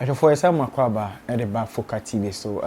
I for some makwaba at the back2Africa TV. So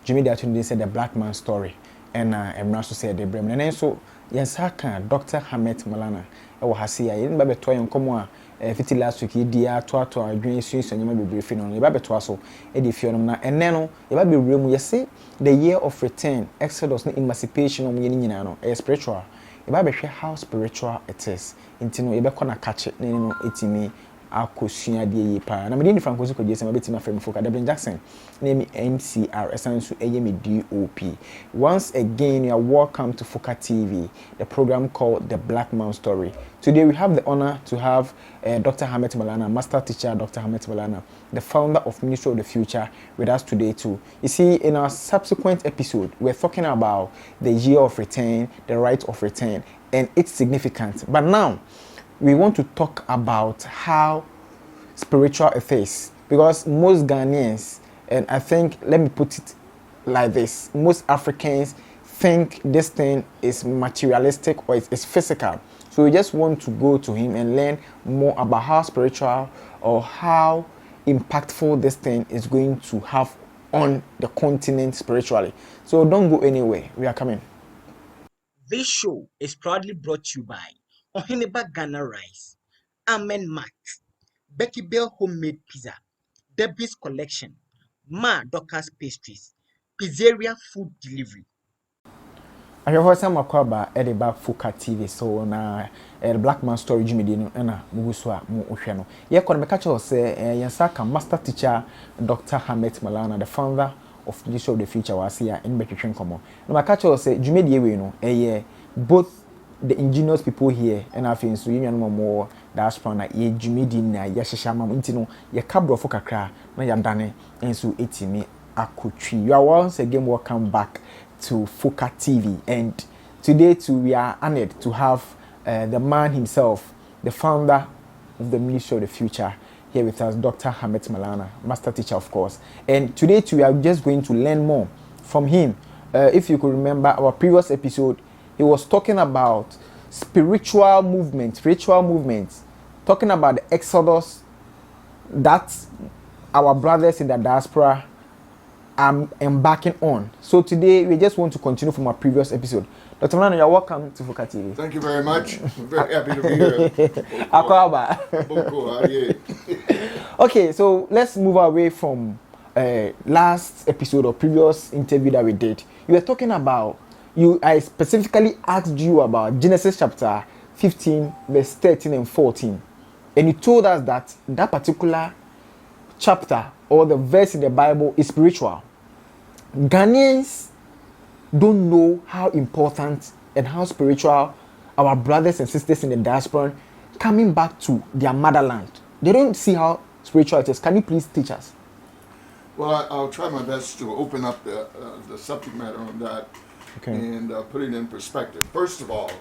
Jimmy Datunde said the black man story, and Emraso said the Bremen. And so Yansaka, Dr.maulana, I has here in Babeto and Comua, 50 last week, dear Twatwa, Green Swiss, and you may be briefing on your Babetwaso, Eddie Fiona, and Nano, you might be room, you see, the year of return, Exodus, emancipation of Yenino, a spiritual. You might be how spiritual it is. Intino, you better catch it, no, it's me. Akosua de yi pa na me dey Franco ko je se ma beti ma frame foka Dr. Jackson name me MCR esanso me DOP. Once again, you are welcome to Foka TV, the program called The Black Man Story. Today we have the honor to have Dr. Maulana, master teacher Dr. Maulana, the founder of Ministry of the Future, with us today too. You see, in our subsequent episode, we're talking about the year of return, the right of return, and its significance. But now we want to talk about how spiritual it is, because most Ghanaians, and I think, let me put it like this, most Africans think this thing is materialistic or it's physical. So we just want to go to him and learn more about how spiritual or how impactful this thing is going to have on the continent spiritually. So don't go anywhere. We are coming. This show is proudly brought to you by Ohineba Ghana Rice, Amen Mat, Becky Bell Homemade Pizza, Debbie's Collection, Ma Docker's Pastries, Pizzeria Food Delivery. I have heard some makwaba at the back2Africa TV. So na the Black Man Story Jimmy no na muguswa mu ohwe no. Ye kono meka che say yansaka master teacher Dr. Maulana, the founder of Ministry of the Future was here in between komo. No meka che say Jimmy die we no both the ingenious people here and I feel so union more diaspora na ye Jimmy na ye hihya mam ntino ye kabro fo kakra na ya dane enso etimi akotwi. You are once again welcome back to Foka TV, and today too we are honored to have the man himself, the founder of the Ministry of the Future, here with us, Dr. Maulana, master teacher of course. And today too we are just going to learn more from him. If you could remember our previous episode, he was talking about spiritual movements, talking about the exodus that our brothers in the diaspora embarking on. So today we just want to continue from our previous episode. Dr. Maulana, you're welcome to Foka TV. Thank you very much. I'm very happy to be here. Okay, so let's move away from last episode or previous interview that we did. You were talking about, I specifically asked you about Genesis chapter 15 verse 13 and 14, and you told us that that particular chapter or the verse in the Bible is spiritual. Ghanaians don't know how important and how spiritual our brothers and sisters in the diaspora coming back to their motherland. They don't see how spiritual it is. Can you please teach us? Well, I'll try my best to open up the subject matter on that, okay, and put it in perspective. First of all,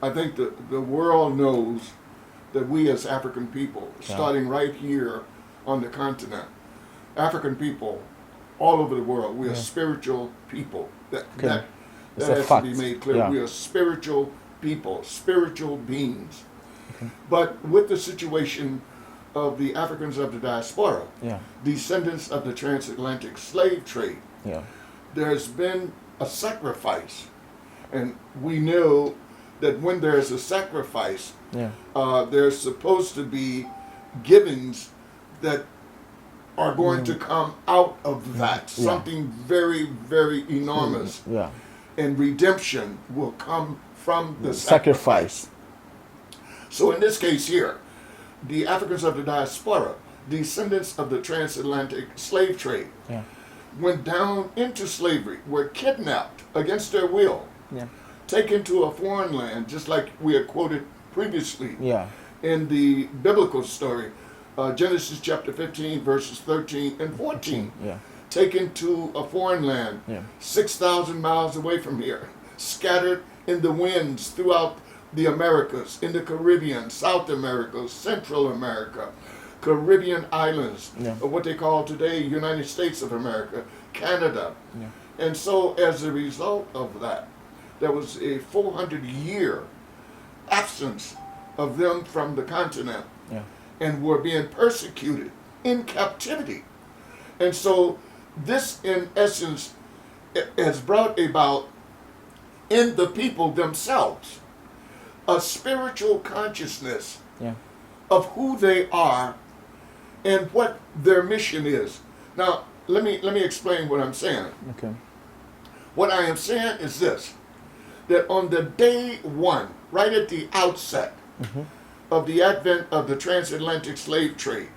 I think the world knows that we as African people, starting right here on the continent, African people all over the world, we are spiritual people. That has to be made clear. Yeah. We are spiritual people, spiritual beings. Okay. But with the situation of the Africans of the diaspora, descendants of the transatlantic slave trade, there's been a sacrifice. And we know that when there's a sacrifice, there's supposed to be givings that are going to come out of that. Something very, very enormous. And redemption will come from the sacrifice. So in this case here, the Africans of the diaspora, descendants of the transatlantic slave trade, went down into slavery, were kidnapped against their will, taken to a foreign land, just like we had quoted previously in the biblical story. Genesis chapter 15, verses 13 and 14. Taken to a foreign land, 6,000 miles away from here, scattered in the winds throughout the Americas, in the Caribbean, South America, Central America, Caribbean islands, or what they call today United States of America, Canada. And so as a result of that, there was a 400-year absence of them from the continent. And were being persecuted in captivity. And so this, in essence, has brought about in the people themselves a spiritual consciousness of who they are and what their mission is. Now, let me explain what I'm saying. Okay. What I am saying is this, that on the day one, right at the outset of the advent of the transatlantic slave trade,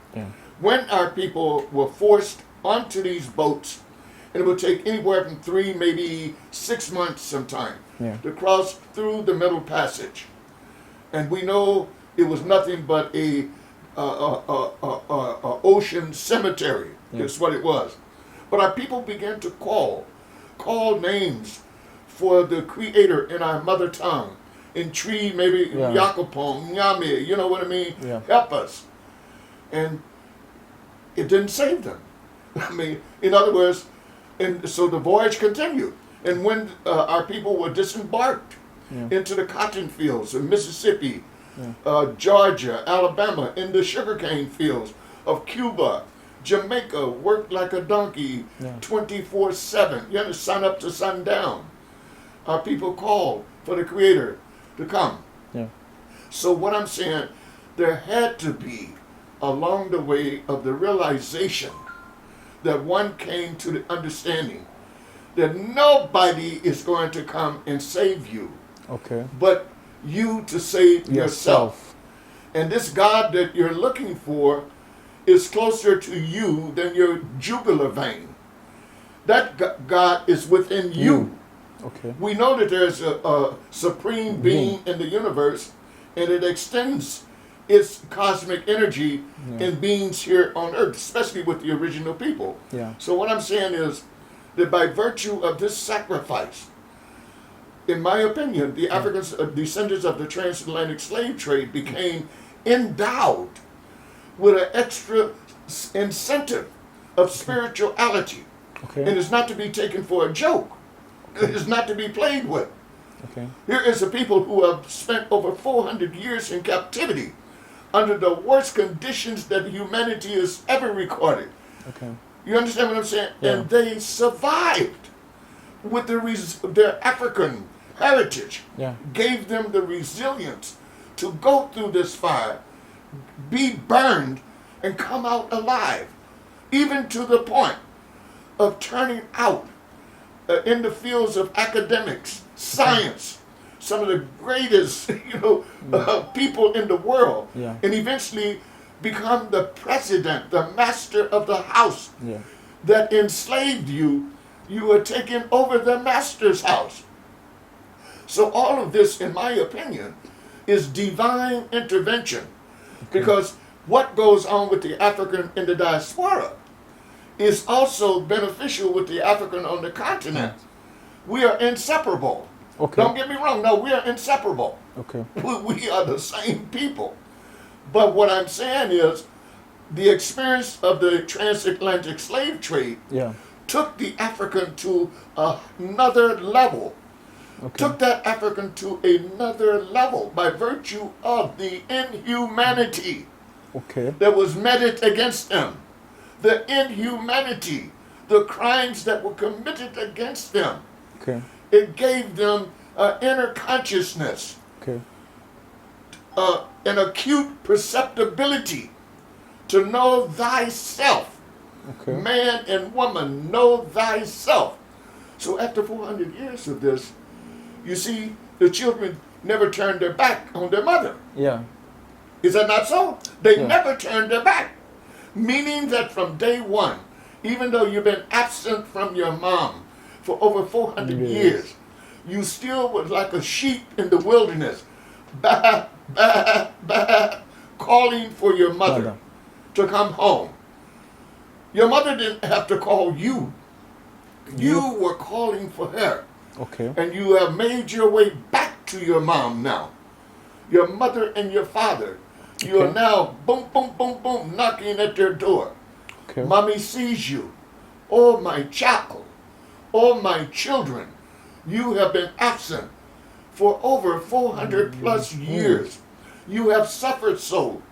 when our people were forced onto these boats, and it would take anywhere from 3, maybe 6 months sometime to cross through the Middle Passage. And we know it was nothing but a ocean cemetery. Is what it was. But our people began to call names for the Creator in our mother tongue. In Tree, maybe Yakopong, Nyame, you know what I mean? Help us. And it didn't save them. I mean, in other words, and so the voyage continued. And when our people were disembarked into the cotton fields of Mississippi, Georgia, Alabama, in the sugarcane fields of Cuba, Jamaica, worked like a donkey 24/7. You had to sun up to sundown. Our people called for the Creator to come. So what I'm saying, there had to be, along the way of the realization, that one came to the understanding that nobody is going to come and save you, but you to save yourself. And this God that you're looking for is closer to you than your jugular vein. That God is within you. We know that there's a supreme being in the universe, and it extends its cosmic energy in beings here on earth, especially with the original people. So what I'm saying is that by virtue of this sacrifice, in my opinion, the African descendants of the transatlantic slave trade became endowed with an extra incentive of spirituality. And it's not to be taken for a joke. It is not to be played with. Here is a people who have spent over 400 years in captivity under the worst conditions that humanity has ever recorded. You understand what I'm saying? And they survived with their African heritage. Gave them the resilience to go through this fire, be burned, and come out alive, even to the point of turning out in the fields of academics, science, some of the greatest people in the world, and eventually become the president, the master of the house that enslaved you. You were taking over the master's house. So all of this, in my opinion, is divine intervention, because what goes on with the African in the diaspora is also beneficial with the African on the continent. We are inseparable. Don't get me wrong. No, we are inseparable. We are the same people. But what I'm saying is the experience of the transatlantic slave trade took the African to another level. Took that African to another level by virtue of the inhumanity that was meted against them. The inhumanity, the crimes that were committed against them. It gave them inner consciousness, an acute perceptibility to know thyself. Man and woman, know thyself. So after 400 years of this, you see, the children never turned their back on their mother. Is that not so? They never turned their back. Meaning that from day one, even though you've been absent from your mom for over 400 years, you still was like a sheep in the wilderness, bah, bah, bah, calling for your mother to come home. Your mother didn't have to call you. You were calling for her. And you have made your way back to your mom now. Your mother and your father. You are now, boom, boom, boom, boom, knocking at their door. Mommy sees you. Oh, my child. Oh, my children. You have been absent for over 400 plus years. You have suffered so.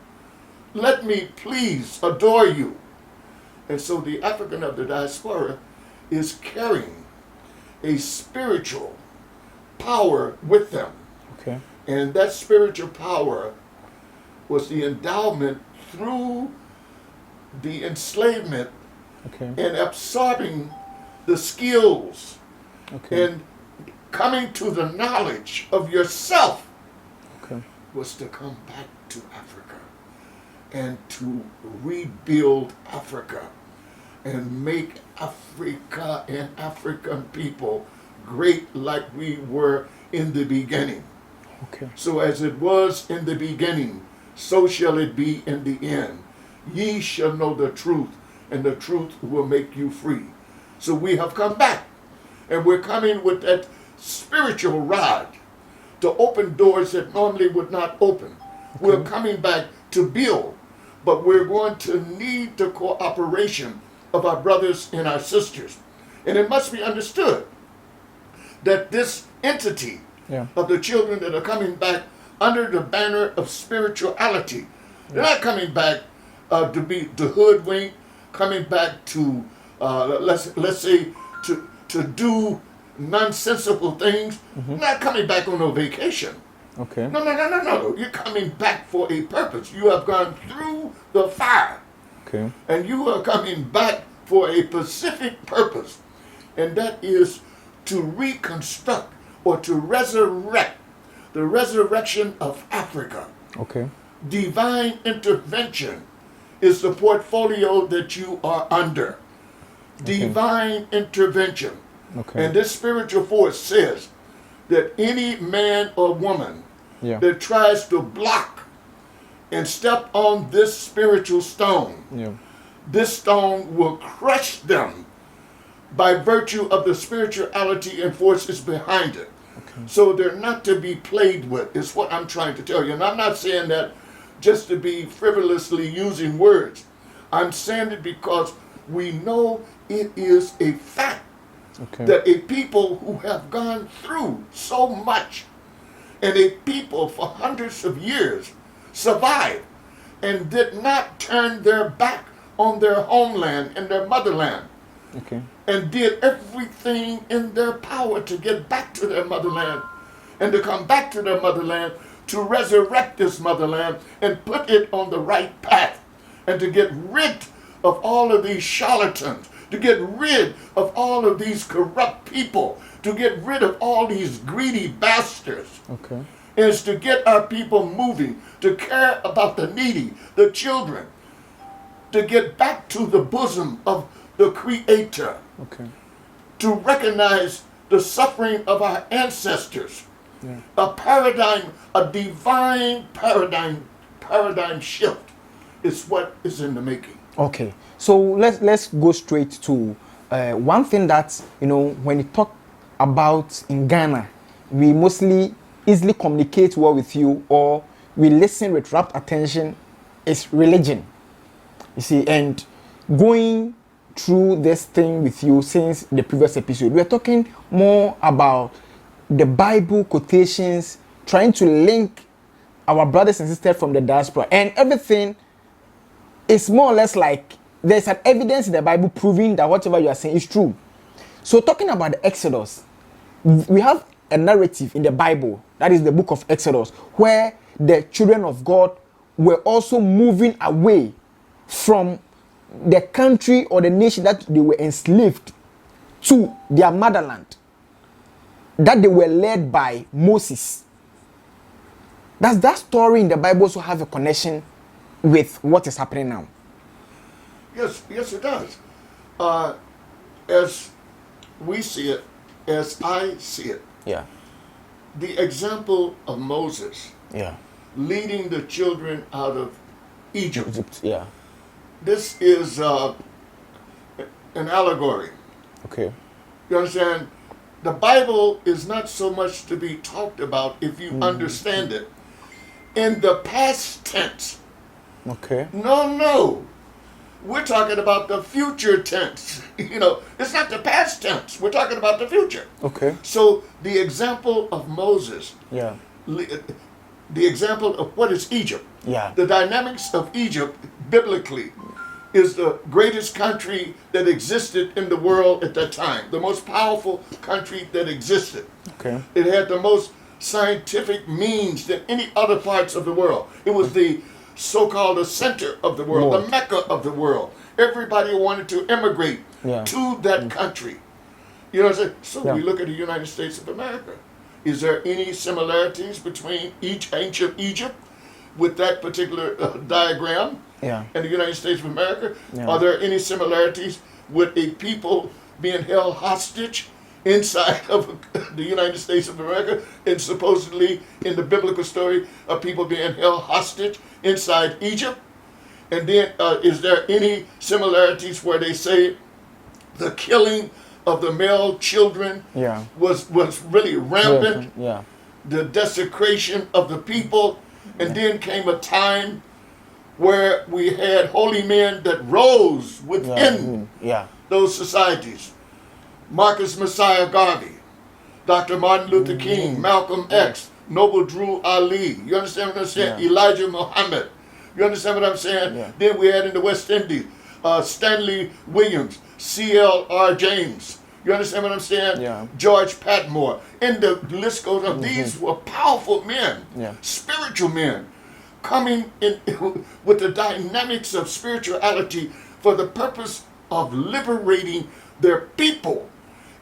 Let me please adore you. And so the African of the diaspora is carrying a spiritual power with them. Okay. And that spiritual power was the endowment through the enslavement and absorbing the skills and coming to the knowledge of yourself was to come back to Africa and to rebuild Africa and make Africa and African people great like we were in the beginning. So as it was in the beginning, so shall it be in the end. Ye shall know the truth, and the truth will make you free. So we have come back, and we're coming with that spiritual rod to open doors that normally would not open. We're coming back to build, but we're going to need the cooperation of our brothers and our sisters. And it must be understood that this entity of the children that are coming back under the banner of spirituality, they're not coming back to be the hoodwink, coming back to let's say to do nonsensical things. Not coming back on no vacation. No. You're coming back for a purpose. You have gone through the fire. And you are coming back for a specific purpose. And that is to reconstruct or to resurrect the resurrection of Africa. Divine intervention is the portfolio that you are under. Divine intervention. And this spiritual force says that any man or woman that tries to block and step on this spiritual stone, this stone will crush them by virtue of the spirituality and forces behind it. So they're not to be played with, is what I'm trying to tell you. And I'm not saying that just to be frivolously using words. I'm saying it because we know it is a fact that a people who have gone through so much and a people for hundreds of years survived and did not turn their back on their homeland and their motherland. And did everything in their power to get back to their motherland and to come back to their motherland, to resurrect this motherland and put it on the right path, and to get rid of all of these charlatans, to get rid of all of these corrupt people, to get rid of all these greedy bastards. Is to get our people moving, to care about the needy, the children, to get back to the bosom of the Creator, to recognize the suffering of our ancestors, a paradigm, a divine paradigm shift is what is in the making. So let's go straight to one thing that, when you talk about in Ghana, we mostly easily communicate well with you, or we listen with rapt attention, is religion. You see, and going through this thing with you since the previous episode, we're talking more about the Bible quotations, trying to link our brothers and sisters from the diaspora, and everything is more or less like there's an evidence in the Bible proving that whatever you are saying is true. So talking about the Exodus, we have a narrative in the Bible, that is the book of Exodus, where the children of God were also moving away from the country or the nation that they were enslaved to their motherland, that they were led by Moses. Does that story in the Bible also have a connection with what is happening now? Yes, it does. As we see it, as I see it, the example of Moses leading the children out of Egypt. This is an allegory. You understand? The Bible is not so much to be talked about if you understand it in the past tense. No. We're talking about the future tense. It's not the past tense. We're talking about the future. So the example of Moses, the example of what is Egypt, the dynamics of Egypt biblically is the greatest country that existed in the world at that time, the most powerful country that existed. Okay. It had the most scientific means than any other parts of the world. It was the so-called the center of the world, the Mecca of the world. Everybody wanted to immigrate to that country. You know what I'm saying? So we look at the United States of America. Is there any similarities between ancient Egypt with that particular diagram and the United States of America? Are there any similarities with a people being held hostage inside of the United States of America, and supposedly in the biblical story of people being held hostage inside Egypt? And then is there any similarities where they say the killing of the male children was really rampant, the desecration of the people, and then came a time where we had holy men that rose within those societies. Marcus Messiah Garvey, Dr. Martin Luther King, Malcolm X, Noble Drew Ali. You understand what I'm saying? Elijah Muhammad. You understand what I'm saying? Then we had in the West Indies, Stanley Williams, C.L.R. James. You understand what I'm saying? George Patmore. And the list goes on. These were powerful men, spiritual men, coming in with the dynamics of spirituality for the purpose of liberating their people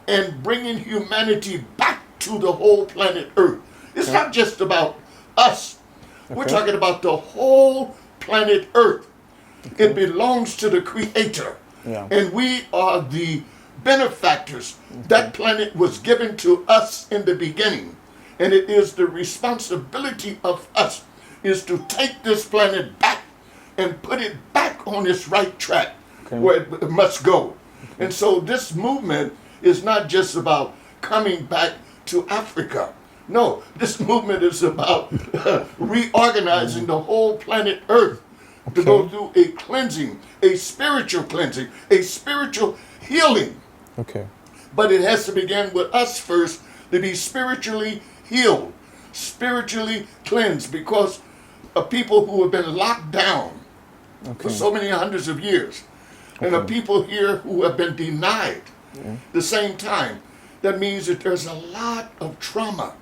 and bringing humanity back to the whole planet Earth. It's not just about us. We're talking about the whole planet Earth. It belongs to the Creator. And we are the benefactors. That planet was given to us in the beginning. And it is the responsibility of us is to take this planet back and put it back on its right track where it must go. And so this movement is not just about coming back to Africa. No, this movement is about reorganizing the whole planet Earth to go through a cleansing, a spiritual healing. But it has to begin with us first to be spiritually healed, spiritually cleansed, because of people who have been locked down for so many hundreds of years. And of people here who have been denied the same time. That means that there's a lot of trauma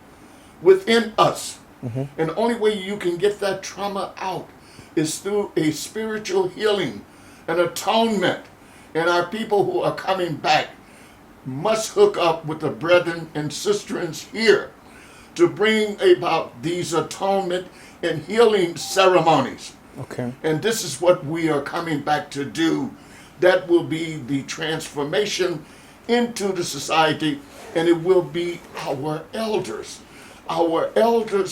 within us. And the only way you can get that trauma out is through a spiritual healing, an atonement. And our people who are coming back must hook up with the brethren and sisters here to bring about these atonement and healing ceremonies. And this is what we are coming back to do. That will be the transformation into the society, and it will be our elders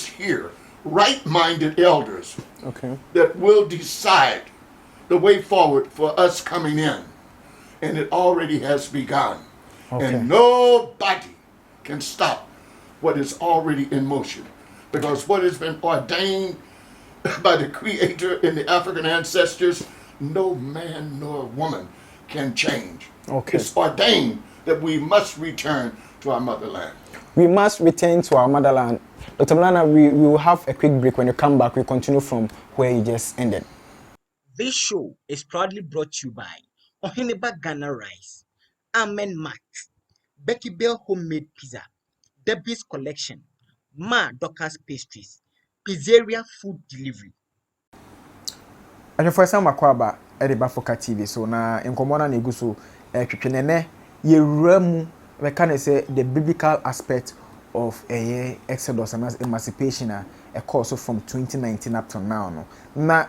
here, right-minded elders, that will decide the way forward for us coming in. And it already has begun. And nobody can stop what is already in motion, because what has been ordained by the Creator and the African ancestors, no man nor woman can change. It's ordained that we must return to our motherland. We must return to our motherland. Dr. Maulana, we will have a quick break. When you come back, we continue from where you just ended. This show is proudly brought to you by Ohineba Ghana Rice, Amen Mat, Becky Bell Homemade Pizza, Debbie's Collection, Ma Docker's Pastries, Pizzeria Food Delivery. And for some makwaba at the Africa TV, so na in common and iguso twetwenene ye ramu we can say the biblical aspect of a exodus and emancipation a course from 2019 up to now no na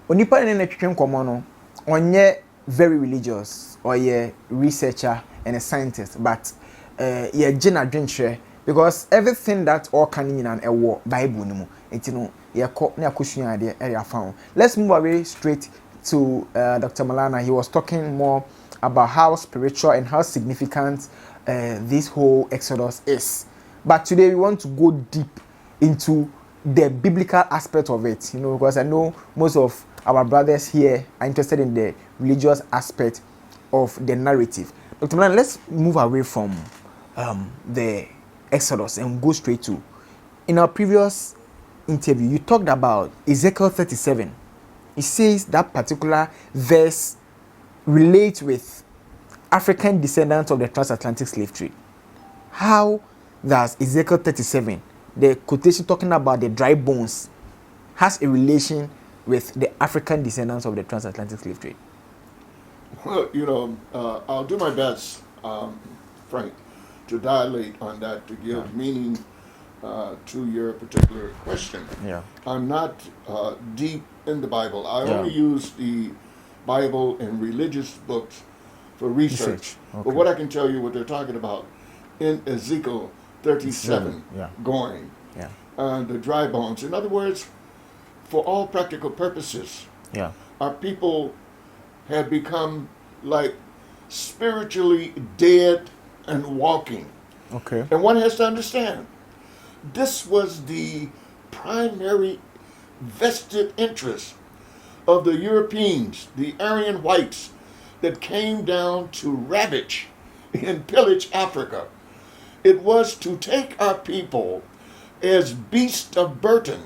onipa ne twetwen komo no onye very religious or ye researcher and a scientist, but ye gina dwenhwe because everything that all can in an a Bible no it no ye ko na akosuan de area found. Let's move away straight to Dr. Maulana. He was talking more about how spiritual and how significant this whole Exodus is. But today we want to go deep into the biblical aspect of it, you know, because I know most of our brothers here are interested in the religious aspect of the narrative. Dr. Maulana, let's move away from the Exodus and go straight to, in our previous interview, you talked about Ezekiel 37, it says that particular verse relates with African descendants of the transatlantic slave trade. How does Ezekiel 37, the quotation talking about the dry bones, has a relation with the African descendants of the transatlantic slave trade? Well, I'll do my best, Frank, to dilate on that, to give meaning to your particular question. Yeah. I'm not deep in the Bible. I only use the Bible and religious books for research. Okay. But what I can tell you, what they're talking about in Ezekiel 37, going, the dry bones. In other words, for all practical purposes, our people had become like spiritually dead and walking. Okay. And one has to understand, this was the primary vested interest of the Europeans, the Aryan whites, that came down to ravage and pillage Africa. It was to take our people as beasts of burden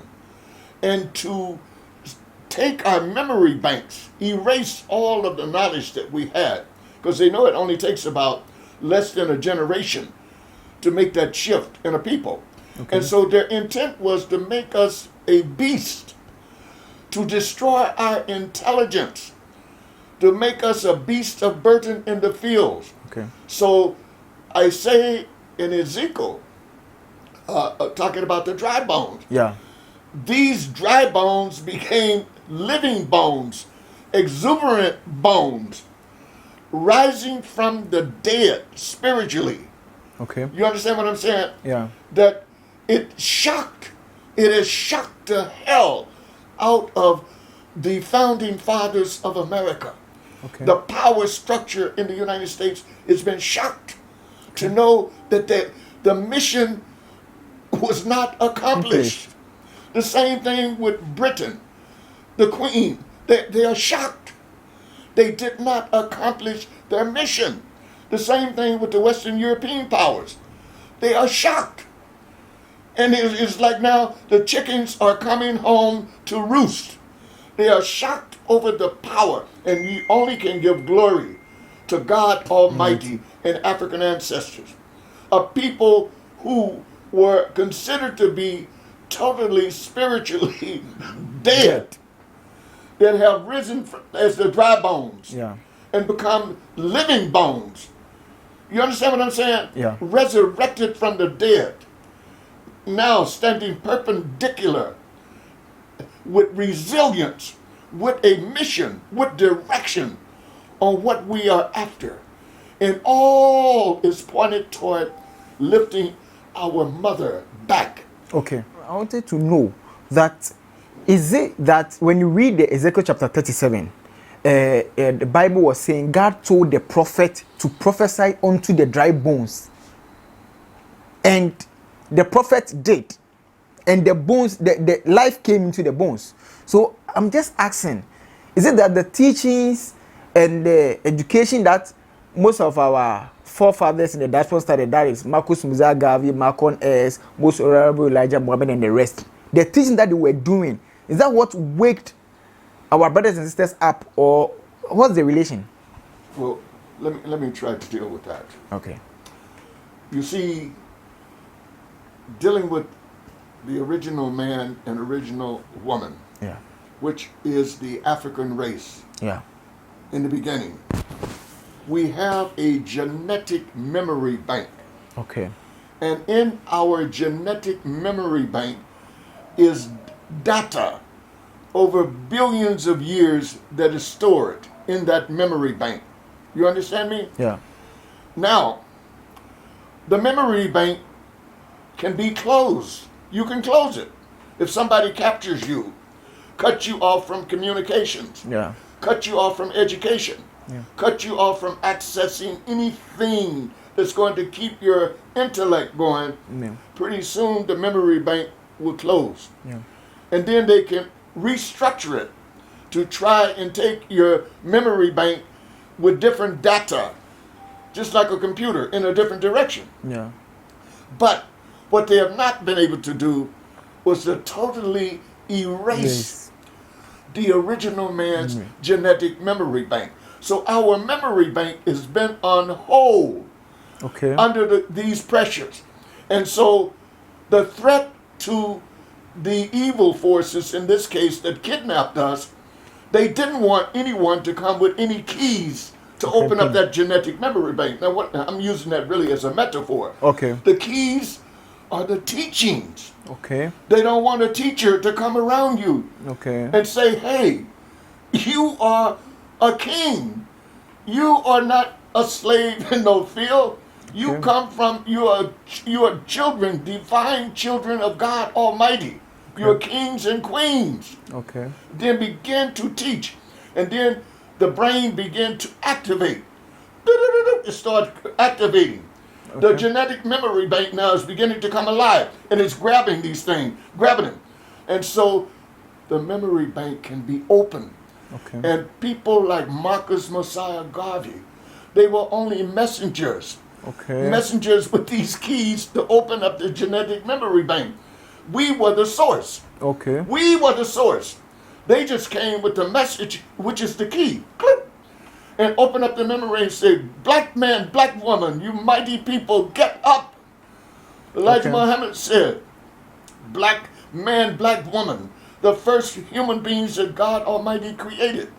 and to take our memory banks, erase all of the knowledge that we had, because they know it only takes about less than a generation to make that shift in a people. Okay. And so their intent was to make us a beast, to destroy our intelligence, to make us a beast of burden in the fields. Okay. So I say in Ezekiel, talking about the dry bones. Yeah. These dry bones became living bones, exuberant bones, rising from the dead spiritually. Okay. You understand what I'm saying? Yeah. That it has shocked the hell out of the founding fathers of America. Okay. The power structure in the United States has been shocked to know that the mission was not accomplished. The same thing with Britain, the Queen. They are shocked. They did not accomplish their mission. The same thing with the Western European powers. They are shocked. And it's like now the chickens are coming home to roost. They are shocked over the power. And you only can give glory to God Almighty and African ancestors. A people who were considered to be totally spiritually dead, that have risen as the dry bones and become living bones. You understand what I'm saying? Yeah. Resurrected from the dead, now standing perpendicular with resilience, with a mission, with direction on what we are after. And all is pointed toward lifting our mother back. Okay. I wanted to know that, is it that when you read the Ezekiel chapter 37, the Bible was saying God told the prophet to prophesy unto the dry bones, and the prophet did, and the bones, the life came into the bones. So I'm just asking, is it that the teachings and the education that most of our forefathers in the diaspora started, that is Marcus Muzagavi, Malcolm S., Most Honorable Elijah Muhammad, and the rest, the teaching that they were doing, is that what waked our brothers and sisters up, or what's the relation? Well, let me try to deal with that. Okay. You see, dealing with the original man and original woman, which is the African race, in the beginning, we have a genetic memory bank. Okay. And in our genetic memory bank is data over billions of years that is stored in that memory bank. You understand me? Yeah. Now, the memory bank can be closed. You can close it. If somebody captures you, cut you off from communications, cut you off from education, cut you off from accessing anything that's going to keep your intellect going, pretty soon the memory bank will close. And then they can restructure it to try and take your memory bank with different data, just like a computer, in a different direction. But what they have not been able to do was to totally erase the original man's genetic memory bank. So our memory bank has been on hold under these pressures. And so the threat to the evil forces, in this case, that kidnapped us, they didn't want anyone to come with any keys to open up that genetic memory bank. Now, what I'm using that really as a metaphor. The keys are the teachings. They don't want a teacher to come around you and say, hey, you are a king. You are not a slave in no field. You come from, you are children, divine children of God Almighty. You're kings and queens. Then begin to teach. And then the brain begin to activate. It starts activating. The genetic memory bank now is beginning to come alive. And it's grabbing these things, grabbing them. And so the memory bank can be opened. And people like Marcus Messiah Garvey, they were only messengers. Messengers with these keys to open up the genetic memory bank. We were the source. We were the source. They just came with the message, which is the key. Click. And open up the memory and say, black man, black woman, you mighty people, get up. Elijah Muhammad said, black man, black woman, the first human beings that God Almighty created.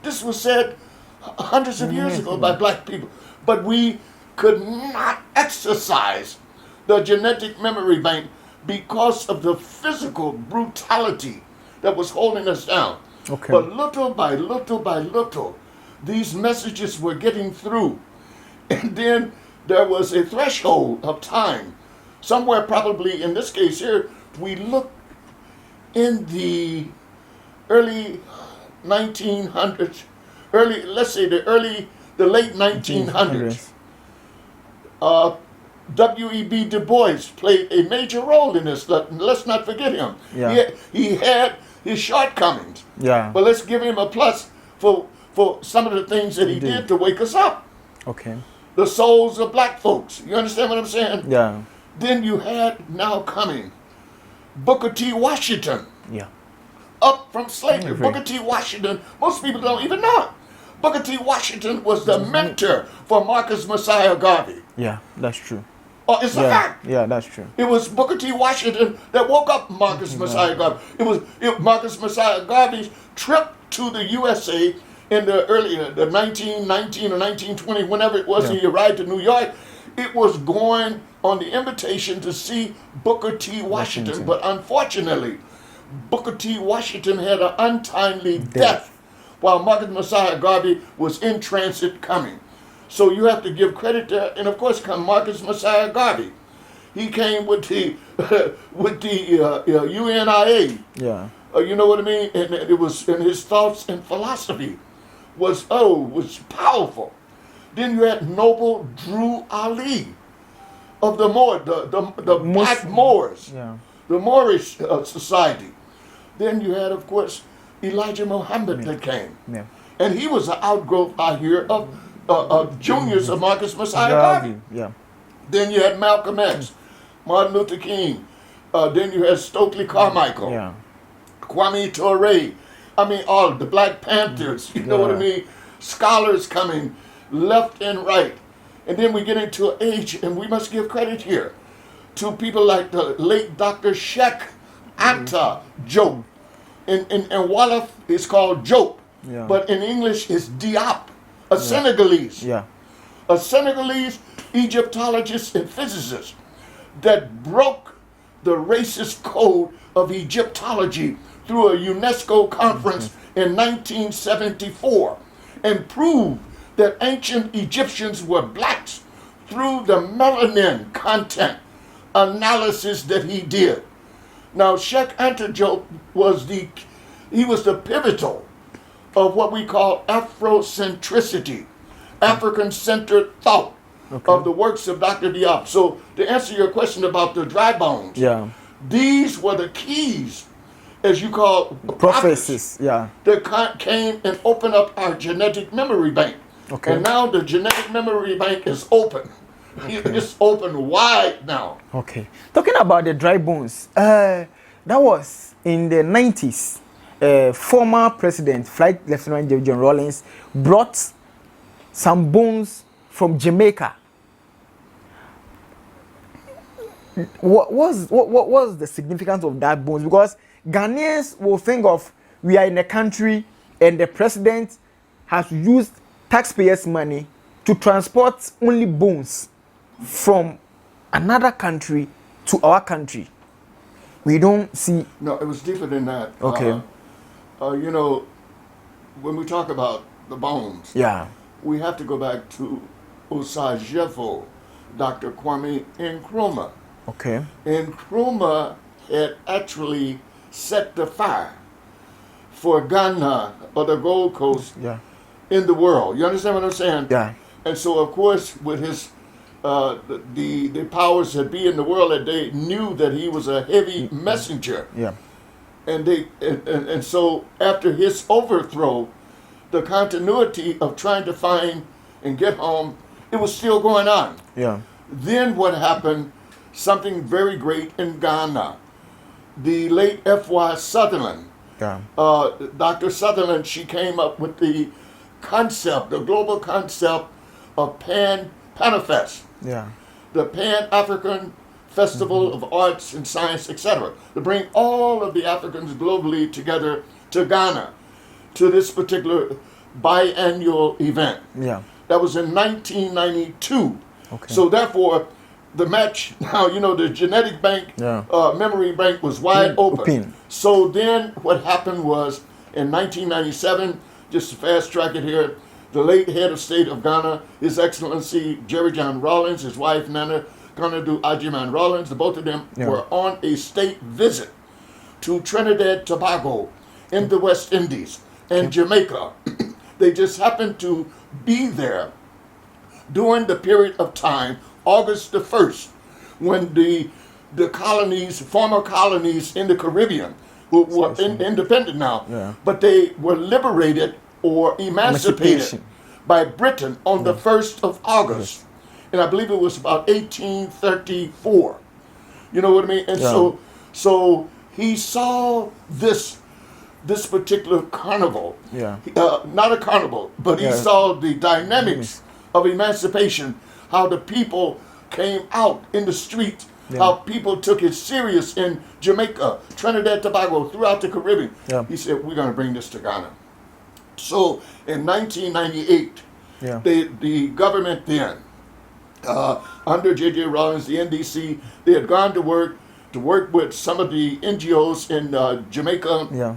This was said hundreds of years ago by black people. But we could not exercise the genetic memory bank because of the physical brutality that was holding us down. But little by little by little, these messages were getting through. And then there was a threshold of time. Somewhere probably, in this case here, we look in the early 1900s, let's say the late 1900s. W.E.B. Du Bois played a major role in this. Let's not forget him. He had his shortcomings. But let's give him a plus for some of the things that he did to wake us up. The souls of black folks. You understand what I'm saying? Then you had now coming Booker T. Washington. Up from slavery. Booker T. Washington, most people don't even know it. Booker T. Washington was the mentor for Marcus Messiah Garvey. That's true. It's a fact. That's true. It was Booker T. Washington that woke up Marcus Messiah Garvey. It was Marcus Messiah Garvey's trip to the USA in the 1919 or 1920, whenever it was, he arrived to New York. It was going on the invitation to see Booker T. Washington. But unfortunately, Booker T. Washington had an untimely death while Marcus Messiah Garvey was in transit coming. So you have to give credit to, and of course, come Marcus Messiah Garvey. He came with the UNIA. You know what I mean? And it was, and his thoughts and philosophy was powerful. Then you had Noble Drew Ali of the Black Moors, the Moorish Society. Then you had, of course, Elijah Muhammad that came, and he was an outgrowth, I hear, of juniors of Marcus Messiah Garvey. Then you had Malcolm X, Martin Luther King. Then you had Stokely Carmichael, Kwame Ture. I mean, all the Black Panthers. You know what I mean? Scholars coming left and right. And then we get into an age, and we must give credit here to people like the late Dr. Sheikh Anta Diop. In Wolof, it's called Diop, but in English, it's Diop, a Senegalese. A Senegalese Egyptologist and physicist that broke the racist code of Egyptology through a UNESCO conference in 1974 and proved that ancient Egyptians were blacks through the melanin content analysis that he did. Now, Sheikh Anta Diop was the pivotal of what we call Afrocentricity, African-centered thought of the works of Dr. Diop. So to answer your question about the dry bones, these were the keys, as you call prophecies, that came and opened up our genetic memory bank. And now the genetic memory bank is open. It's open wide now. Talking about the dry bones, that was in the 90s. former president, Flight Lieutenant John Rawlings, brought some bones from Jamaica. What was the significance of that bones? Because Ghanaians will think of, we are in a country and the president has used taxpayers' money to transport only bones from another country to our country. We don't see. No, it was deeper than that. Okay. You know, when we talk about the bones, Yeah. we have to go back to Osagyefo, Dr. Kwame Nkrumah. Okay. Nkrumah had actually set the fire for Ghana or the Gold Coast in the world. You understand what I'm saying? Yeah. And so, of course, with his the powers that be in the world, that they knew that he was a heavy messenger. Yeah. And so after his overthrow, the continuity of trying to find and get home, it was still going on. Yeah. Then what happened? Something very great in Ghana. The late F.Y. Sutherland, Dr. Sutherland, she came up with the concept, the global concept of Panafest. Yeah. The Pan-African Festival of Arts and Science, etc., to bring all of the Africans globally together to Ghana, to this particular biannual event. Yeah. That was in 1992. Okay. So therefore, the match, now, you know, the genetic bank, memory bank was wide open. So then what happened was, in 1997, just to fast track it here, the late head of state of Ghana, His Excellency Jerry John Rawlings, his wife Nana Konadu Ajiman Rawlings, the both of them were on a state visit to Trinidad Tobago in the West Indies and Jamaica. They just happened to be there during the period of time, August the 1st, when the colonies, former colonies in the Caribbean, who were independent now, but they were liberated or emancipated by Britain on the 1st of August. And I believe it was about 1834. You know what I mean? And so he saw this particular carnival. Not a carnival, but he saw the dynamics of emancipation, how the people came out in the street, how people took it serious in Jamaica, Trinidad, Tobago, throughout the Caribbean. He said, we're going to bring this to Ghana. So in 1998, the government then, under J.J. Rawlings, the NDC, they had gone to work with some of the NGOs in Jamaica.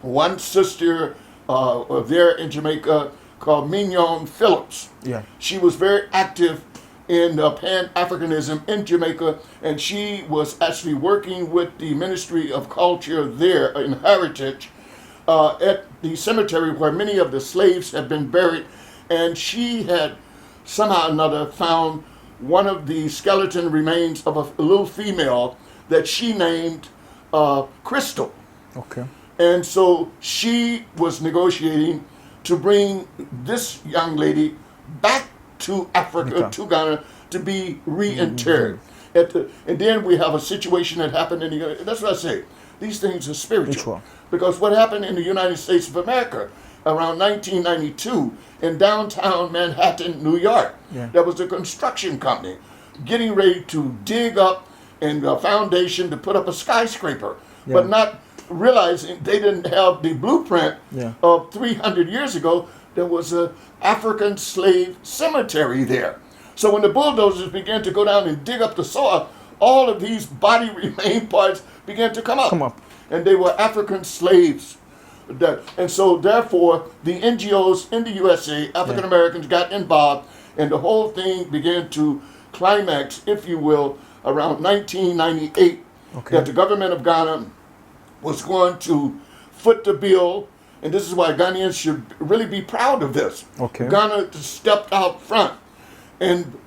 One sister there in Jamaica called Mignon Phillips. She was very active in Pan-Africanism in Jamaica, and she was actually working with the Ministry of Culture there in Heritage at the cemetery where many of the slaves had been buried, and she had somehow or another found one of the skeleton remains of a little female that she named Crystal. And so she was negotiating to bring this young lady back to Africa, to Ghana, to be reinterred. And then we have a situation that happened in the, that's what I say, these things are spiritual. Because what happened in the United States of America around 1992 in downtown Manhattan, New York, there was a construction company getting ready to dig up and a foundation to put up a skyscraper, but not realizing they didn't have the blueprint of 300 years ago. There was a African slave cemetery there. So when the bulldozers began to go down and dig up the soil, all of these body remain parts began to come up. And they were African slaves. And so therefore the NGOs in the USA, African Americans got involved, and the whole thing began to climax, if you will, around 1998, that the government of Ghana was going to foot the bill, and this is why Ghanaians should really be proud of this. Ghana stepped out front and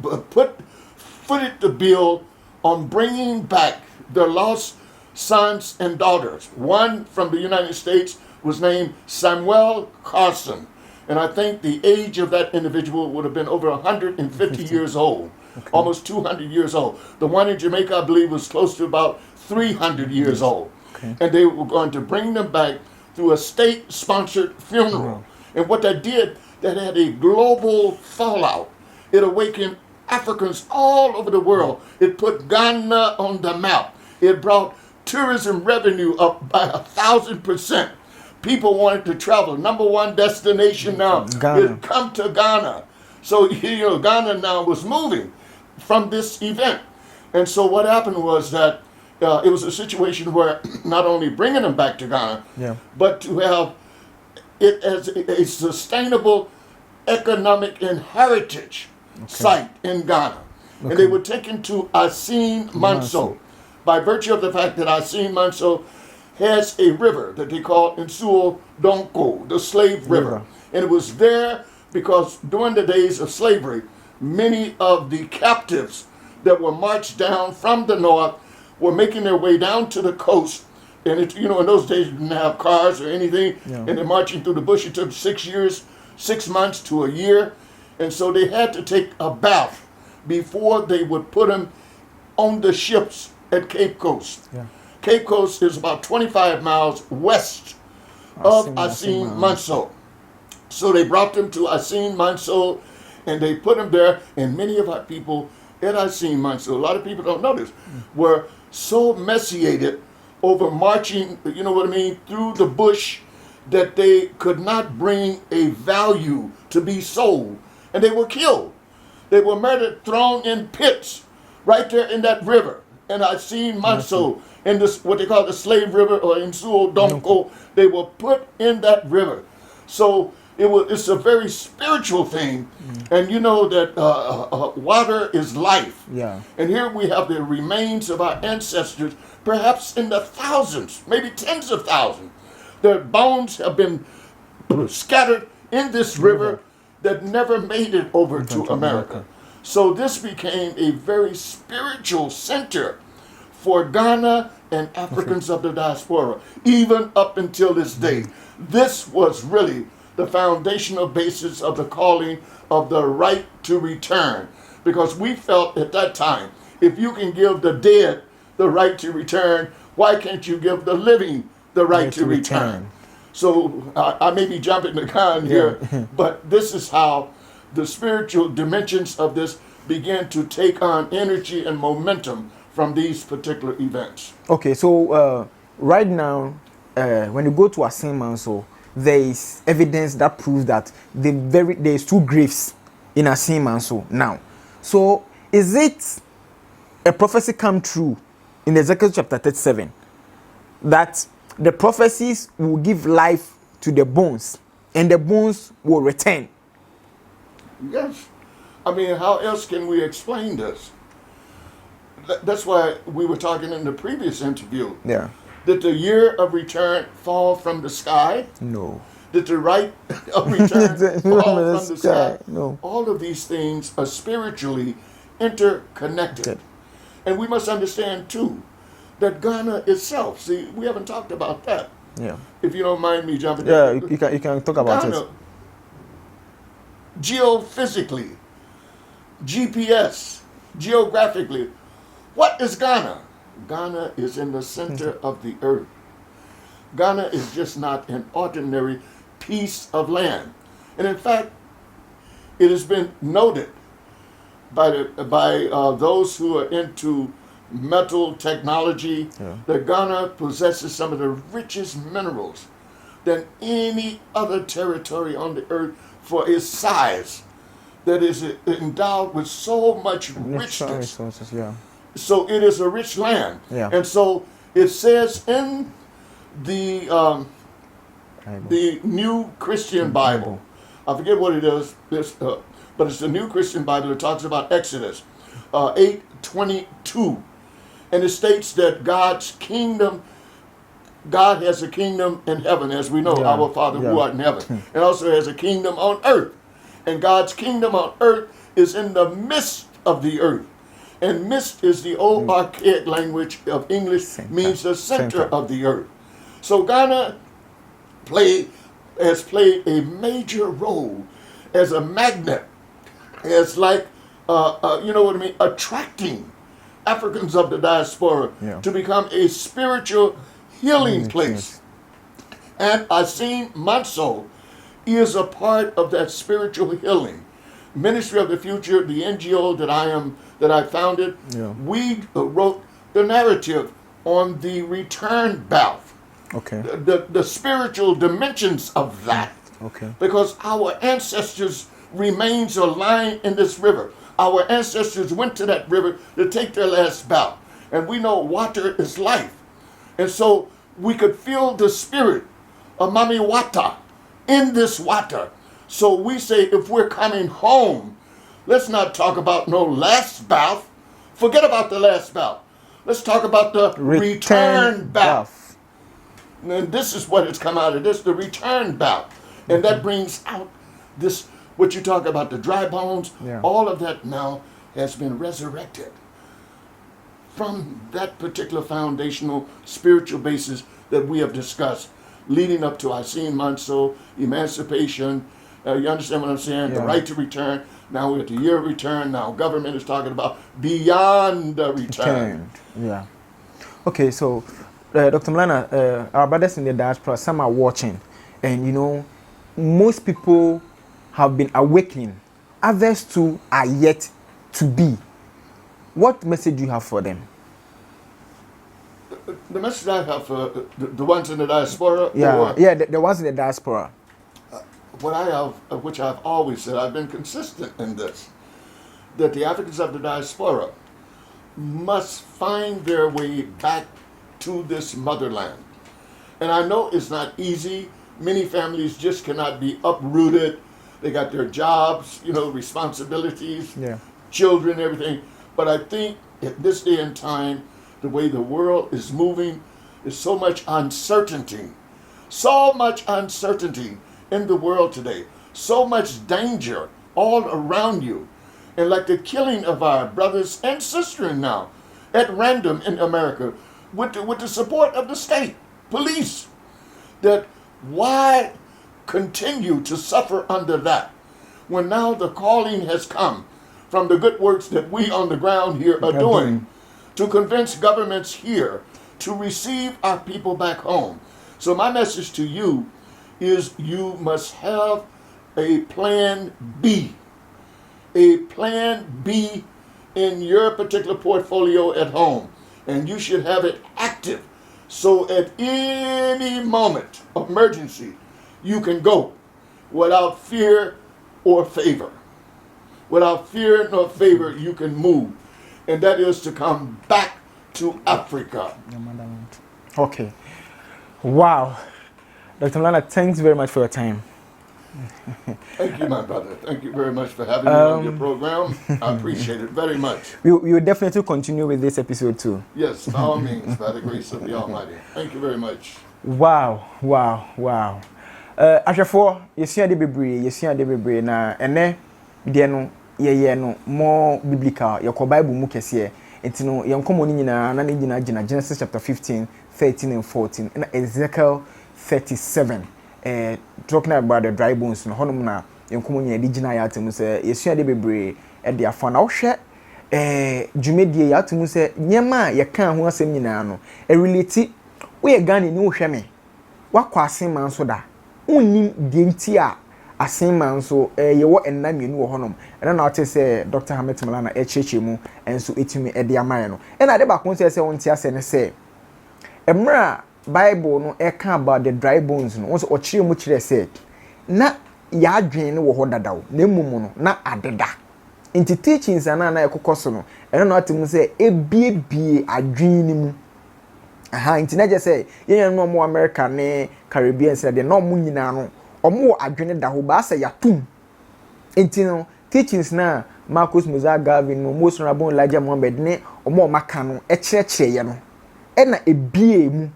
footed the bill on bringing back their lost sons and daughters. One from the United States was named Samuel Carson, and I think the age of that individual would have been over 150 years old, almost 200 years old. The one in Jamaica, I believe, was close to about 300 years old. And they were going to bring them back through a state-sponsored funeral. And what that did, that had a global fallout. It awakened Africans all over the world. It put Ghana on the map. It brought tourism revenue up by 1,000%. People wanted to travel. Number one destination now is come to Ghana. So, Ghana now was moving from this event. And so what happened was that it was a situation where not only bringing them back to Ghana, but to have it as a sustainable economic and heritage site in Ghana. And they were taken to Asin Manso by virtue of the fact that Asin Manso has a river that they call Nsuo Donko, the slave river. And it was there because during the days of slavery, many of the captives that were marched down from the north were making their way down to the coast. And in those days you didn't have cars or anything. And they're marching through the bush. It took 6 months to a year. And so they had to take a bath before they would put them on the ships at Cape Coast. Cape Coast is about 25 miles west of Asin Manso. So they brought them to Asin Manso and they put them there. And many of our people at Asin Manso, a lot of people don't know this, were so emaciated over marching, through the bush that they could not bring a value to be sold. And they were killed. They were murdered, thrown in pits right there in that river. And I've seen Manso in this, what they call the slave river, or Nsuo Donko. They were put in that river. So it's a very spiritual thing. And you know that water is life. And here we have the remains of our ancestors, perhaps in the thousands, maybe tens of thousands. Their bones have been scattered in this river that never made it over to America. So this became a very spiritual center for Ghana and Africans of the diaspora, even up until this day. This was really the foundational basis of the calling of the right to return, because we felt at that time, if you can give the dead the right to return, why can't you give the living the right to return? So I may be jumping the gun here, but this is how the spiritual dimensions of this began to take on energy and momentum from these particular events. Okay, so right now, when you go to Asin Manso, there is evidence that proves that there is 2 graves in Asin Manso now. So is it a prophecy come true in Ezekiel chapter 37 that the prophecies will give life to the bones and the bones will return? Yes. I mean, how else can we explain this? That's why we were talking in the previous interview. Did the year of return fall from the sky? No. Did the right of return fall from the sky? No. All of these things are spiritually interconnected. And we must understand, too, that Ghana itself, see, we haven't talked about that. If you don't mind me jumping in. You can talk about Ghana, it. Geophysically, GPS, geographically, what is Ghana? Ghana is in the center of the earth. Ghana is just not an ordinary piece of land. And in fact, it has been noted by those who are into metal technology that Ghana possesses some of the richest minerals than any other territory on the earth for its size, that is endowed with so much richness. So it is a rich land. And so it says in the New Christian Bible, I forget what it is, but it's the New Christian Bible that talks about Exodus 8:22. And it states that God has a kingdom in heaven, as we know, our Father who art in heaven, and also has a kingdom on earth. And God's kingdom on earth is in the midst of the earth. And midst is the old archaic language of English, means the center of the earth. So Ghana has played a major role as a magnet, as like, attracting Africans of the diaspora to become a spiritual healing place. And I seen Manso is a part of that spiritual healing. Ministry of the Future, the NGO that I founded, we wrote the narrative on the return bath. Okay. The spiritual dimensions of that. Okay. Because our ancestors' remains are lying in this river. Our ancestors went to that river to take their last bath. And we know water is life. And so we could feel the spirit of Mami Wata in this water. So we say if we're coming home, let's not talk about no last bath. Forget about the last bath. Let's talk about the return bath. And this is what has come out of this, the return bath. And that brings out this, what you talk about, the dry bones, all of that now has been resurrected from that particular foundational spiritual basis that we have discussed, leading up to Asin Manso, emancipation. You understand what I'm saying? The right to return. Now we're at the year of return. Now government is talking about beyond the return. Yeah. Okay, so Dr. Maulana, our brothers in the diaspora, some are watching, and you know, most people have been awakening. Others too are yet to be. What message do you have for them? The message I have for the ones in the diaspora? The ones in the diaspora. What I have, which I've always said, I've been consistent in this, that the Africans of the diaspora must find their way back to this motherland. And I know it's not easy. Many families just cannot be uprooted. They got their jobs, you know, responsibilities, children, everything. But I think at this day and time, the way the world is moving, is so much uncertainty in the world today, so much danger all around you. And like the killing of our brothers and sisters now at random in America with the support of the state police, that why continue to suffer under that when now the calling has come from the good works that we on the ground here are doing to convince governments here to receive our people back home. So my message to you is you must have a plan B. A plan B in your particular portfolio at home. And you should have it active. So at any moment of emergency, you can go without fear or favor. Without fear nor favor, you can move. And that is to come back to Africa. Okay. Wow. Dr. Maulana, thanks very much for your time. Thank you, my brother. Thank you very much for having me on your program. I appreciate it very much. We will definitely continue with this episode too. Yes, by all means, by the grace of the Almighty. Thank you very much. Wow. Ashafo, yesua de bebre na ene de no ye no more biblical. Your Bible mu kese. Enti no yenkomo ni nyina na ne gina Genesis chapter 15, 13 and 14 and Ezekiel 37. Talking about the dry bones no honom na yenkomo nyina de gina ya atem se yesua de bebre e de afa na wo hwe dwumedie ya atem se nyema ye kan ho asem nyina no e relate we Ghana ni wo hwe me wakwa asem man so da unnim de nti a asem man so ye wo enna mienu wo honom ena na wote se Dr. Maulana echechemu enso etimi e de amaye no ena de ba kon se wonti ase ne se emra Bible no e kan about the dry bones no wonso ochire mu kire se na ya adwen no wo ho dadaw na emum no na adeda nti teachings na ekokoso no ena na wote mu se ebiebie adwen ni mu nti na je say yen no mo America ne Caribbean say de no mo nyina no omo adwene da ho ba say yatum nti no teachings na Marcus Mosiah Garvey no Most Honorable Elijah Muhammad ne omo maka no e kire ye no e na ebie mu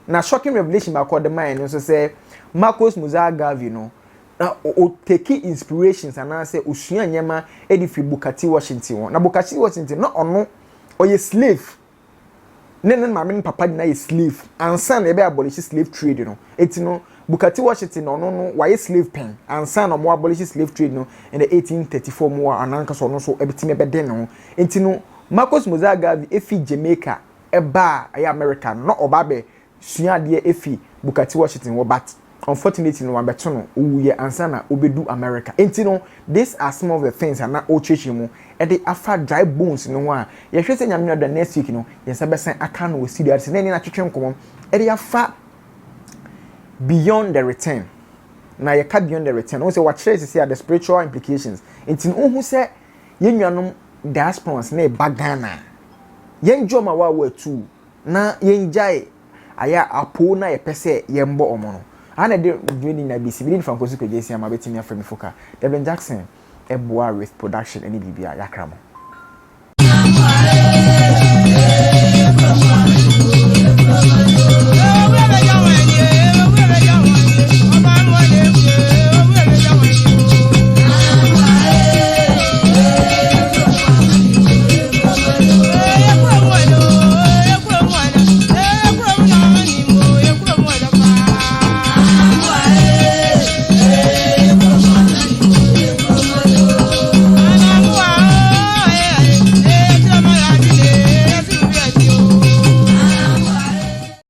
na shocking revelation ba called the mind no so say Marcus Mosiah Garvey no na o take inspirations and say osua nyema edifi Bukati Washington na Bukati Washington no ono oye slave nenen mamen papa na ye slave ansa na ebe abolish slave trade no eti no Bukati Washington no why slave pen ansa na mo abolish slave trade no in the 1834 mo ananka so no so ebetime beden no eti no Marcus Mosiah Garvey efi Jamaica eba ay America no obabe sua de efi Bukati Washington wo but unfortunately no wabeto no uye ansa na obedu America enti no these are some of the things na o chechi mu e dey afa dry bones no ho a ye hwese nyame no the next week no ye se besen aka no osidi ase na ni na twetwe nkomo e dey afa beyond the return na ye ka beyond the return o say what share say the spiritual implications enti no hu se ye nwanom diasporans na e bagana ye njoma wa atu na ye njai aya apo na ye pese ye mbo omo no ana de dwedi na bisi bi fan kosi kwejesi ama betimi afremi foka Devin Jackson eboa with production any bibia yakramo